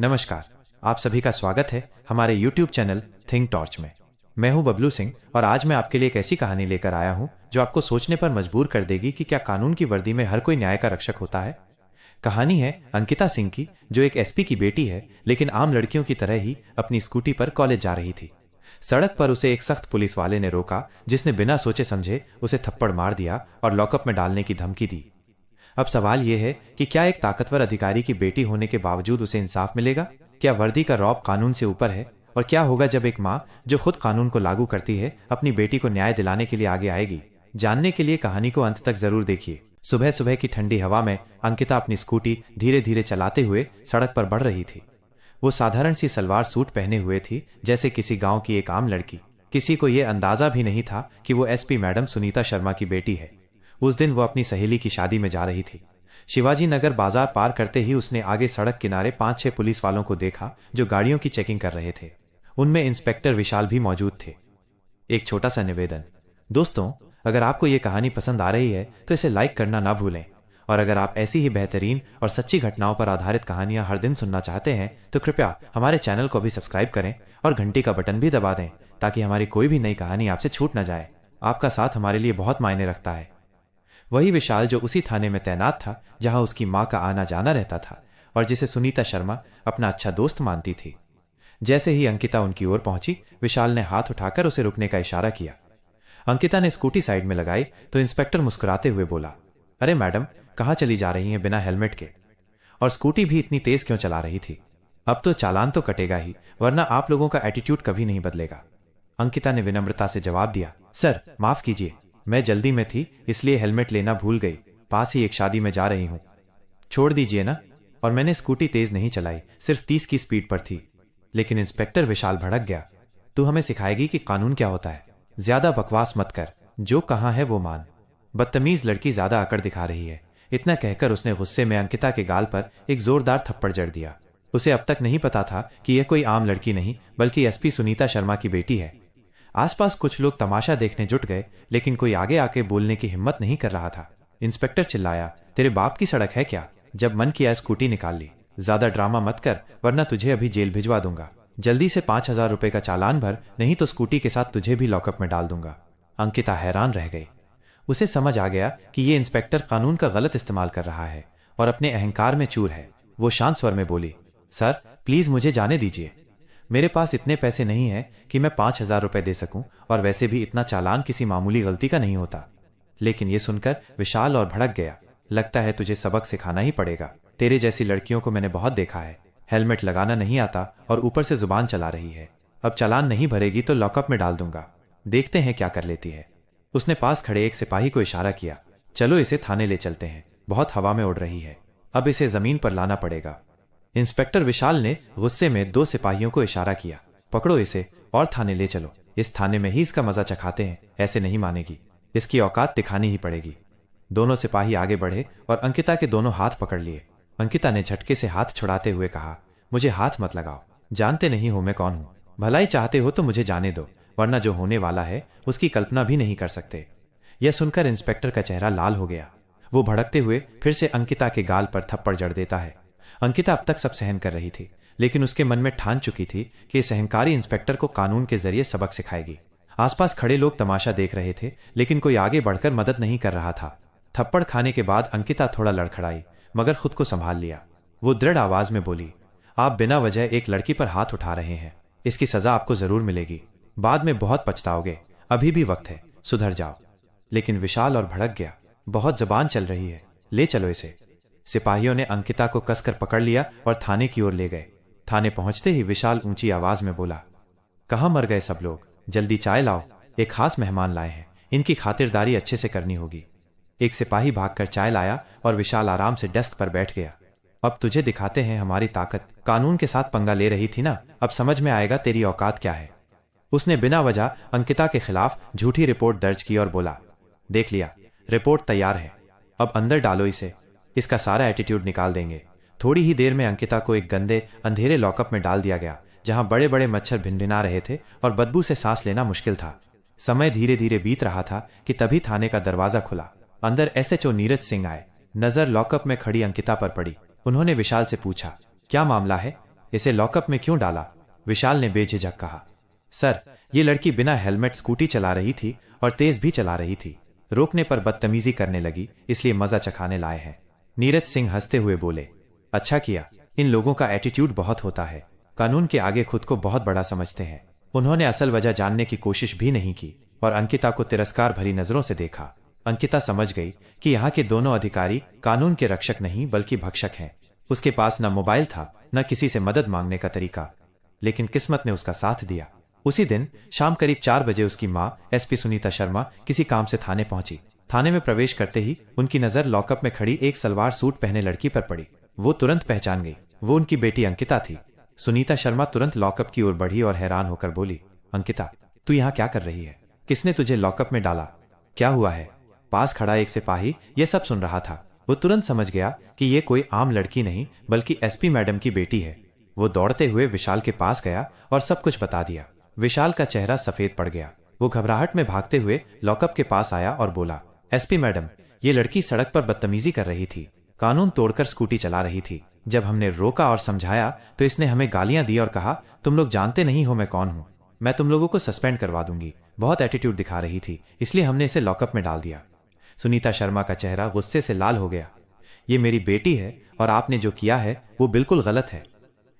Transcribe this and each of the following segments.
नमस्कार। आप सभी का स्वागत है हमारे YouTube चैनल थिंक टॉर्च में। मैं हूं बबलू सिंह और आज मैं आपके लिए एक ऐसी कहानी लेकर आया हूं जो आपको सोचने पर मजबूर कर देगी कि क्या कानून की वर्दी में हर कोई न्याय का रक्षक होता है। कहानी है अंकिता सिंह की, जो एक एसपी की बेटी है, लेकिन आम लड़कियों की तरह ही अपनी स्कूटी पर कॉलेज जा रही थी। सड़क पर उसे एक सख्त पुलिस वाले ने रोका, जिसने बिना सोचे समझे उसे थप्पड़ मार दिया और लॉकअप में डालने की धमकी दी। अब सवाल यह है कि क्या एक ताकतवर अधिकारी की बेटी होने के बावजूद उसे इंसाफ मिलेगा? क्या वर्दी का रौब कानून से ऊपर है? और क्या होगा जब एक माँ जो खुद कानून को लागू करती है अपनी बेटी को न्याय दिलाने के लिए आगे आएगी? जानने के लिए कहानी को अंत तक जरूर देखिए। सुबह सुबह की ठंडी हवा में अंकिता अपनी स्कूटी धीरे धीरे चलाते हुए सड़क पर बढ़ रही थी। वो साधारण सी सलवार सूट पहने हुए थी, जैसे किसी गांव की एक आम लड़की। किसी को यह अंदाजा भी नहीं था कि वो एसपी मैडम सुनीता शर्मा की बेटी है। उस दिन वो अपनी सहेली की शादी में जा रही थी। शिवाजी नगर बाजार पार करते ही उसने आगे सड़क किनारे 5-6 पुलिस वालों को देखा जो गाड़ियों की चेकिंग कर रहे थे। उनमें इंस्पेक्टर विशाल भी मौजूद थे। एक छोटा सा निवेदन, दोस्तों, अगर आपको ये कहानी पसंद आ रही है तो इसे लाइक करना ना भूलें, और अगर आप ऐसी ही बेहतरीन और सच्ची घटनाओं पर आधारित कहानियां हर दिन सुनना चाहते हैं तो कृपया हमारे चैनल को भी सब्सक्राइब करें और घंटी का बटन भी दबा दें, ताकि हमारी कोई भी नई कहानी आपसे छूट न जाए। आपका साथ हमारे लिए बहुत मायने रखता है। वही विशाल जो उसी थाने में तैनात था जहां उसकी मां का आना जाना रहता था और जिसे सुनीता शर्मा अपना अच्छा दोस्त मानती थी। जैसे ही अंकिता उनकी ओर पहुंची, विशाल ने हाथ उठाकर उसे रुकने का इशारा किया। अंकिता ने स्कूटी साइड में लगाई तो इंस्पेक्टर मुस्कुराते हुए बोला, अरे मैडम, कहाँ चली जा रही हैं बिना हेलमेट के? और स्कूटी भी इतनी तेज क्यों चला रही थी? अब तो चालान तो कटेगा ही, वरना आप लोगों का एटीट्यूड कभी नहीं बदलेगा। अंकिता ने विनम्रता से जवाब दिया, सर माफ कीजिए, मैं जल्दी में थी इसलिए हेलमेट लेना भूल गई। पास ही एक शादी में जा रही हूं, छोड़ दीजिए ना। और मैंने स्कूटी तेज नहीं चलाई, सिर्फ 30 की स्पीड पर थी। लेकिन इंस्पेक्टर विशाल भड़क गया, तू हमें सिखाएगी कि कानून क्या होता है? ज्यादा बकवास मत कर, जो कहाँ है वो मान। बदतमीज लड़की ज्यादा अकड़ दिखा रही है। इतना कहकर उसने गुस्से में अंकिता के गाल पर एक जोरदार थप्पड़ जड़ दिया। उसे अब तक नहीं पता था कि यह कोई आम लड़की नहीं बल्कि एसपी सुनीता शर्मा की बेटी है। आसपास कुछ लोग तमाशा देखने जुट गए, लेकिन कोई आगे आके बोलने की हिम्मत नहीं कर रहा था। इंस्पेक्टर चिल्लाया, तेरे बाप की सड़क है क्या? जब मन किया स्कूटी निकाल ली। ज्यादा ड्रामा मत कर, वरना तुझे अभी जेल भिजवा दूंगा। जल्दी से 5,000 रुपए का चालान भर, नहीं तो स्कूटी के साथ तुझे भी लॉकअप में डाल दूंगा। अंकिता हैरान रह गई। उसे समझ आ गया कि ये इंस्पेक्टर कानून का गलत इस्तेमाल कर रहा है और अपने अहंकार में चूर है। वो शांत स्वर में बोली, सर प्लीज मुझे जाने दीजिए। मेरे पास इतने पैसे नहीं है कि मैं 5,000 रुपए दे सकूं, और वैसे भी इतना चालान किसी मामूली गलती का नहीं होता। लेकिन यह सुनकर विशाल और भड़क गया। लगता है तुझे सबक सिखाना ही पड़ेगा। तेरे जैसी लड़कियों को मैंने बहुत देखा है, हेलमेट लगाना नहीं आता और ऊपर से जुबान चला रही है। अब चालान नहीं भरेगी तो लॉकअप में डाल दूंगा, देखते हैं क्या कर लेती है। उसने पास खड़े एक सिपाही को इशारा किया, चलो इसे थाने ले चलते हैं, बहुत हवा में उड़ रही है, अब इसे जमीन पर लाना पड़ेगा। इंस्पेक्टर विशाल ने गुस्से में 2 सिपाहियों को इशारा किया, पकड़ो इसे और थाने ले चलो। इस थाने में ही इसका मजा चखाते हैं, ऐसे नहीं मानेगी, इसकी औकात दिखानी ही पड़ेगी। दोनों सिपाही आगे बढ़े और अंकिता के दोनों हाथ पकड़ लिए। अंकिता ने झटके से हाथ छुड़ाते हुए कहा, मुझे हाथ मत लगाओ, जानते नहीं हो मैं कौन हूं। भलाई चाहते हो तो मुझे जाने दो, वरना जो होने वाला है उसकी कल्पना भी नहीं कर सकते। यह सुनकर इंस्पेक्टर का चेहरा लाल हो गया। वो भड़कते हुए फिर से अंकिता के गाल पर थप्पड़ जड़ देता है। अंकिता अब तक सब सहन कर रही थी, लेकिन उसके मन में ठान चुकी थी कि इस अहंकारी इंस्पेक्टर को कानून के जरिए सबक सिखाएगी। आसपास खड़े लोग तमाशा देख रहे थे, लेकिन कोई आगे बढ़कर मदद नहीं कर रहा था। थप्पड़ खाने के बाद अंकिता थोड़ा लड़खड़ाई, मगर खुद को संभाल लिया। वो दृढ़ आवाज में बोली, आप बिना वजह एक लड़की पर हाथ उठा रहे हैं, इसकी सजा आपको जरूर मिलेगी, बाद में बहुत पछताओगे, अभी भी वक्त है, सुधर जाओ। लेकिन विशाल और भड़क गया, बहुत जबान चल रही है, ले चलो इसे। सिपाहियों ने अंकिता को कसकर पकड़ लिया और थाने की ओर ले गए। थाने पहुंचते ही विशाल ऊंची आवाज में बोला, कहां मर गए सब लोग? जल्दी चाय लाओ, एक खास मेहमान लाए हैं, इनकी खातिरदारी अच्छे से करनी होगी। एक सिपाही भागकर चाय लाया और विशाल आराम से डेस्क पर बैठ गया। अब तुझे दिखाते हैं हमारी ताकत। कानून के साथ पंगा ले रही थी ना, अब समझ में आएगा तेरी औकात क्या है। उसने बिना वजह अंकिता के खिलाफ झूठी रिपोर्ट दर्ज की और बोला, देख लिया, रिपोर्ट तैयार है, अब अंदर डालो इसे, इसका सारा एटीट्यूड निकाल देंगे। थोड़ी ही देर में अंकिता को एक गंदे अंधेरे लॉकअप में डाल दिया गया, जहां बड़े बड़े मच्छर भिनभिना रहे थे और बदबू से सांस लेना मुश्किल था। समय धीरे धीरे बीत रहा था कि तभी थाने का दरवाजा खुला। अंदर एसएचओ नीरज सिंह आए। नजर लॉकअप में खड़ी अंकिता पर पड़ी। उन्होंने विशाल से पूछा, क्या मामला है? इसे लॉकअप में क्यों डाला? विशाल ने बेझिझक कहा। सर, ये लड़की बिना हेलमेट स्कूटी चला रही थी और तेज भी चला रही थी। रोकने पर बदतमीजी करने लगी, इसलिए मजा चखाने लाए हैं। नीरज सिंह हंसते हुए बोले। अच्छा किया, इन लोगों का एटीट्यूड बहुत होता है, कानून के आगे खुद को बहुत बड़ा समझते हैं। उन्होंने असल वजह जानने की कोशिश भी नहीं की और अंकिता को तिरस्कार भरी नजरों से देखा। अंकिता समझ गई कि यहाँ के दोनों अधिकारी कानून के रक्षक नहीं बल्कि भक्षक हैं। उसके पास न मोबाइल था न किसी से मदद मांगने का तरीका, लेकिन किस्मत ने उसका साथ दिया। उसी दिन शाम करीब 4 बजे उसकी मां एसपी सुनीता शर्मा किसी काम से थाने पहुंची। थाने में प्रवेश करते ही उनकी नजर लॉकअप में खड़ी एक सलवार सूट पहने लड़की पर पड़ी। वो तुरंत पहचान गई, वो उनकी बेटी अंकिता थी। सुनीता शर्मा तुरंत लॉकअप की ओर बढ़ी और हैरान होकर बोली, अंकिता, तू यहाँ क्या कर रही है? किसने तुझे लॉकअप में डाला? क्या हुआ है? पास खड़ा एक सिपाही यह सब सुन रहा था। वो तुरंत समझ गया कि ये कोई आम लड़की नहीं बल्कि एसपी मैडम की बेटी है। वो दौड़ते हुए विशाल के पास गया और सब कुछ बता दिया। विशाल का चेहरा सफेद पड़ गया। वो घबराहट में भागते हुए लॉकअप के पास आया और बोला, एसपी मैडम, ये लड़की सड़क पर बदतमीजी कर रही थी, कानून तोड़कर स्कूटी चला रही थी। जब हमने रोका और समझाया तो इसने हमें गालियां दी और कहा, तुम लोग जानते नहीं हो मैं कौन हूं, मैं तुम लोगों को सस्पेंड करवा दूंगी। बहुत एटीट्यूड दिखा रही थी, इसलिए हमने इसे लॉकअप में डाल दिया। सुनीता शर्मा का चेहरा गुस्से से लाल हो गया। ये मेरी बेटी है और आपने जो किया है वो बिल्कुल गलत है।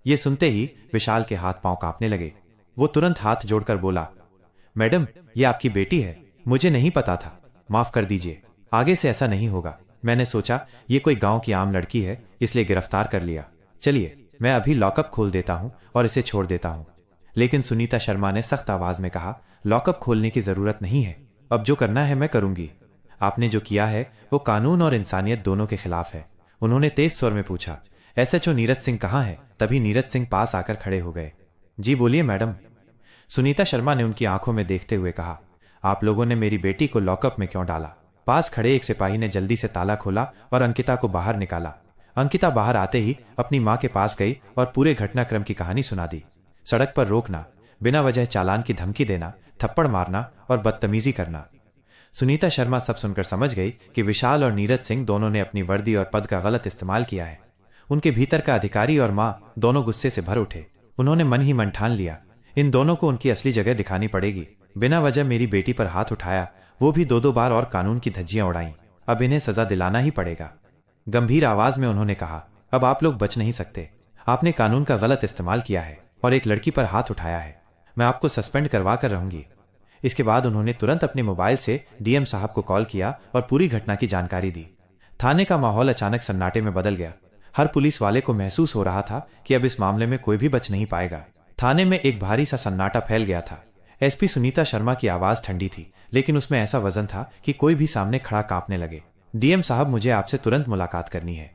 ये सुनते ही विशाल के हाथ पांव कांपने लगे। वो तुरंत हाथ जोड़कर बोला, मैडम, ये आपकी बेटी है, मुझे नहीं पता था, माफ कर दीजिए, आगे से ऐसा नहीं होगा। मैंने सोचा ये कोई गांव की आम लड़की है इसलिए गिरफ्तार कर लिया। चलिए, मैं अभी लॉकअप खोल देता हूं और इसे छोड़ देता हूं। लेकिन सुनीता शर्मा ने सख्त आवाज में कहा, लॉकअप खोलने की जरूरत नहीं है, अब जो करना है मैं करूंगी। आपने जो किया है वो कानून और इंसानियत दोनों के खिलाफ है। उन्होंने तेज स्वर में पूछा, एसएचओ नीरज सिंह कहाँ है? तभी नीरज सिंह पास आकर खड़े हो गए। जी बोलिए मैडम। सुनीता शर्मा ने उनकी आंखों में देखते हुए कहा, आप लोगों ने मेरी बेटी को लॉकअप में क्यों डाला? पास खड़े एक सिपाही ने जल्दी से ताला खोला और अंकिता को बाहर निकाला। अंकिता बाहर आते ही अपनी मां के पास गई और पूरे घटनाक्रम की कहानी सुना दी। सड़क पर रोकना, बिना वजह चालान की धमकी देना, थप्पड़ मारना और बदतमीजी करना। सुनीता शर्मा सब सुनकर समझ गई कि विशाल और नीरज सिंह दोनों ने अपनी वर्दी और पद का गलत इस्तेमाल किया है। उनके भीतर का अधिकारी और मां दोनों गुस्से से भर उठे। उन्होंने मन ही मन ठान लिया, इन दोनों को उनकी असली जगह दिखानी पड़ेगी। बिना वजह मेरी बेटी पर हाथ उठाया, वो भी 2-2 बार, और कानून की धज्जियां उड़ाई। अब इन्हें सजा दिलाना ही पड़ेगा। गंभीर आवाज में उन्होंने कहा, अब आप लोग बच नहीं सकते। आपने कानून का गलत इस्तेमाल किया है और एक लड़की पर हाथ उठाया है। मैं आपको सस्पेंड करवा कर रहूंगी। इसके बाद उन्होंने तुरंत अपने मोबाइल से डीएम साहब को कॉल किया और पूरी घटना की जानकारी दी। थाने का माहौल अचानक सन्नाटे में बदल गया। हर पुलिस वाले को महसूस हो रहा था कि अब इस मामले में कोई भी बच नहीं पाएगा। थाने में एक भारी सा सन्नाटा फैल गया था। एसपी सुनीता शर्मा की आवाज ठंडी थी, लेकिन उसमें ऐसा वजन था कि कोई भी सामने खड़ा कांपने लगे। डीएम साहब, मुझे आपसे तुरंत मुलाकात करनी है।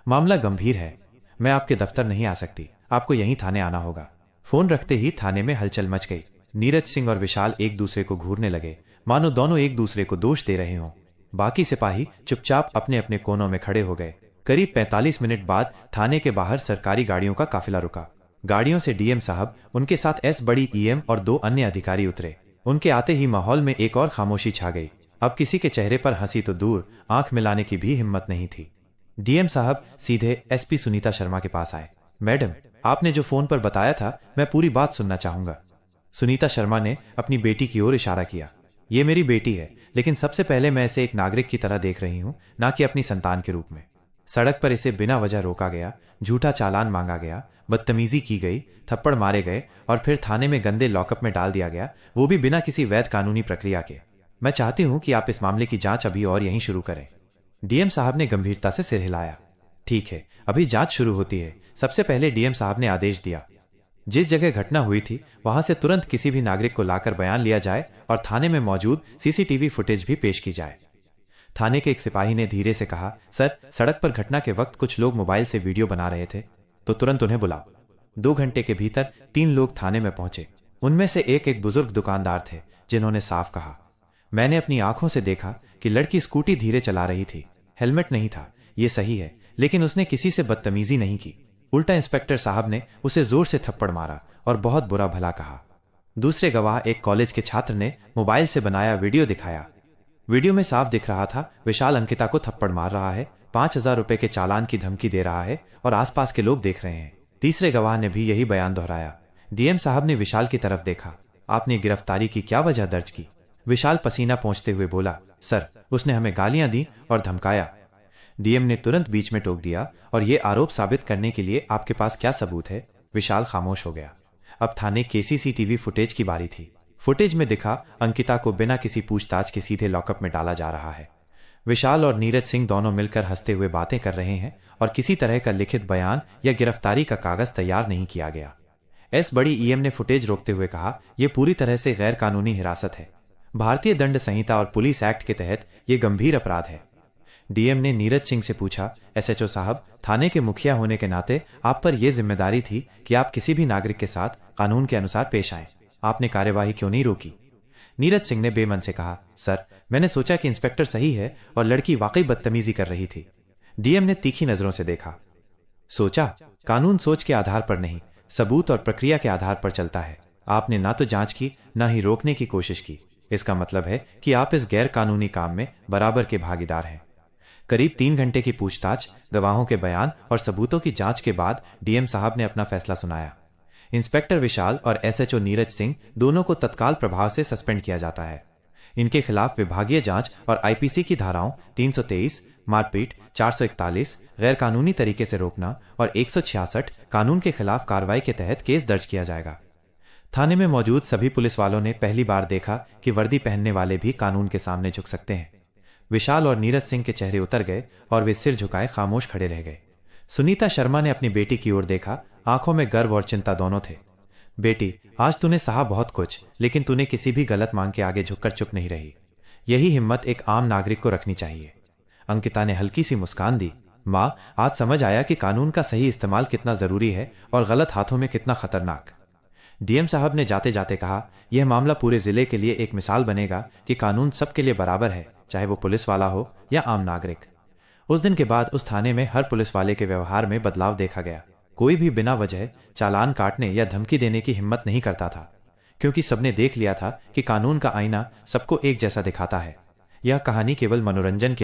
मामला गंभीर है, मैं आपके दफ्तर नहीं आ सकती, आपको यहीं थाने आना होगा। फोन रखते ही थाने में हलचल मच गई। नीरज सिंह और विशाल एक दूसरे को घूरने लगे, मानो दोनों एक दूसरे को दोष दे रहे हों। बाकी सिपाही चुपचाप अपने अपने कोनों में खड़े हो गए। करीब 45 मिनट बाद थाने के बाहर सरकारी गाड़ियों का काफिला रुका। गाड़ियों से डीएम साहब, उनके साथ एस बड़ी ईएम और 2 अन्य अधिकारी उतरे। उनके आते ही माहौल में एक और खामोशी छा गई। अब किसी के चेहरे पर हंसी तो दूर, आंख मिलाने की भी हिम्मत नहीं थी। डीएम साहब सीधे एसपी सुनीता शर्मा के पास आए। मैडम, आपने जो फोन पर बताया था, मैं पूरी बात सुनना चाहूंगा। सुनीता शर्मा ने अपनी बेटी की ओर इशारा किया। ये मेरी बेटी है, लेकिन सबसे पहले मैं इसे एक नागरिक की तरह देख रही हूं, ना कि अपनी संतान के रूप में। सड़क पर इसे बिना वजह रोका गया, झूठा चालान मांगा गया, बदतमीजी की गई, थप्पड़ मारे गए और फिर थाने में गंदे लॉकअप में डाल दिया गया, वो भी बिना किसी वैध कानूनी प्रक्रिया के। मैं चाहती हूं कि आप इस मामले की जांच अभी और यहीं शुरू करें। डीएम साहब ने गंभीरता से सिर हिलाया। ठीक है, अभी जांच शुरू होती है। सबसे पहले डीएम साहब ने आदेश दिया, जिस जगह घटना हुई थी वहां से तुरंत किसी भी नागरिक को लाकर बयान लिया जाए और थाने में मौजूद सीसीटीवी फुटेज भी पेश की जाए। थाने के एक सिपाही ने धीरे से कहा, सर, सड़क पर घटना के वक्त कुछ लोग मोबाइल से वीडियो बना रहे थे, तो तुरंत उन्हें बुलाओ। 2 घंटे के भीतर 3 लोग थाने में पहुंचे। उनमें से एक बुजुर्ग दुकानदार थे, जिन्होंने साफ कहा, मैंने अपनी आंखों से देखा कि लड़की स्कूटी धीरे चला रही थी, हेलमेट नहीं था, ये सही है, लेकिन उसने किसी से बदतमीजी नहीं की। उल्टा इंस्पेक्टर साहब ने उसे जोर से थप्पड़ मारा और बहुत बुरा भला कहा। दूसरे गवाह एक कॉलेज के छात्र ने मोबाइल से बनाया वीडियो दिखाया। वीडियो में साफ दिख रहा था विशाल अंकिता को थप्पड़ मार रहा है, 5,000 रुपए के चालान की धमकी दे रहा है और आसपास के लोग देख रहे हैं। तीसरे गवाह ने भी यही बयान दोहराया। डीएम साहब ने विशाल की तरफ देखा। आपने गिरफ्तारी की क्या वजह दर्ज की? विशाल पसीना पोंछते हुए बोला, सर, उसने हमें गालियां दी और धमकाया। डीएम ने तुरंत बीच में टोक दिया, और ये आरोप साबित करने के लिए आपके पास क्या सबूत है? विशाल खामोश हो गया। अब थाने के सीसीटीवी फुटेज की बारी थी। फुटेज में दिखा अंकिता को बिना किसी पूछताछ के सीधे लॉकअप में डाला जा रहा है। विशाल और नीरज सिंह दोनों मिलकर हंसते हुए बातें कर रहे हैं और किसी तरह का लिखित बयान या गिरफ्तारी का कागज तैयार नहीं किया गया। बड़ी ईएम ने फुटेज रोकते हुए कहा, यह पूरी तरह से गैर कानूनी हिरासत है। भारतीय दंड संहिता और पुलिस एक्ट के तहत यह गंभीर अपराध है। डीएम ने नीरज सिंह से पूछा, एसएचओ साहब, थाने के मुखिया होने के नाते आप पर यह जिम्मेदारी थी कि आप किसी भी नागरिक के साथ कानून के अनुसार पेश आए। आपने कार्यवाही क्यों नहीं रोकी? नीरज सिंह ने बेमन से कहा, सर, मैंने सोचा कि इंस्पेक्टर सही है और लड़की वाकई बदतमीजी कर रही थी। डीएम ने तीखी नजरों से देखा। सोचा? कानून सोच के आधार पर नहीं, सबूत और प्रक्रिया के आधार पर चलता है। आपने ना तो जांच की, ना ही रोकने की कोशिश की। इसका मतलब है कि आप इस गैर कानूनी काम में बराबर के भागीदार हैं। करीब 3 घंटे की पूछताछ, गवाहों के बयान और सबूतों की जांच के बाद डीएम साहब ने अपना फैसला सुनाया। इंस्पेक्टर विशाल और एसएचओ नीरज सिंह दोनों को तत्काल प्रभाव से सस्पेंड किया जाता है। इनके खिलाफ विभागीय जांच और आईपीसी की धाराओं 323, मारपीट, 441, गैर कानूनी तरीके से रोकना और 166 कानून के खिलाफ कार्रवाई के तहत केस दर्ज किया जाएगा। थाने में मौजूद सभी पुलिस वालों ने पहली बार देखा कि वर्दी पहनने वाले भी कानून के सामने झुक सकते हैं। विशाल और नीरज सिंह के चेहरे उतर गए और वे सिर झुकाए खामोश खड़े रह गए। सुनीता शर्मा ने अपनी बेटी की ओर देखा। आंखों में गर्व और चिंता दोनों थे। बेटी, आज तूने सहा बहुत कुछ, लेकिन तूने किसी भी गलत मांग के आगे झुककर चुप नहीं रही। यही हिम्मत एक आम नागरिक को रखनी चाहिए। अंकिता ने हल्की सी मुस्कान दी। मां, आज समझ आया कि कानून का सही इस्तेमाल कितना जरूरी है और गलत हाथों में कितना खतरनाक। डीएम साहब ने जाते जाते कहा, यह मामला पूरे जिले के लिए एक मिसाल बनेगा कि कानून सबके लिए बराबर है, चाहे वो पुलिस वाला हो या आम नागरिक। उस दिन के बाद उस थाने में हर पुलिस वाले के व्यवहार में बदलाव देखा गया। कोई भी बिना वजह चालान काटने या धमकी देने की हिम्मत नहीं करता था, क्योंकि सबने देख लिया था कि कानून का आईना सबको एक जैसा दिखाता है। यह कहानी केवल मनोरंजन के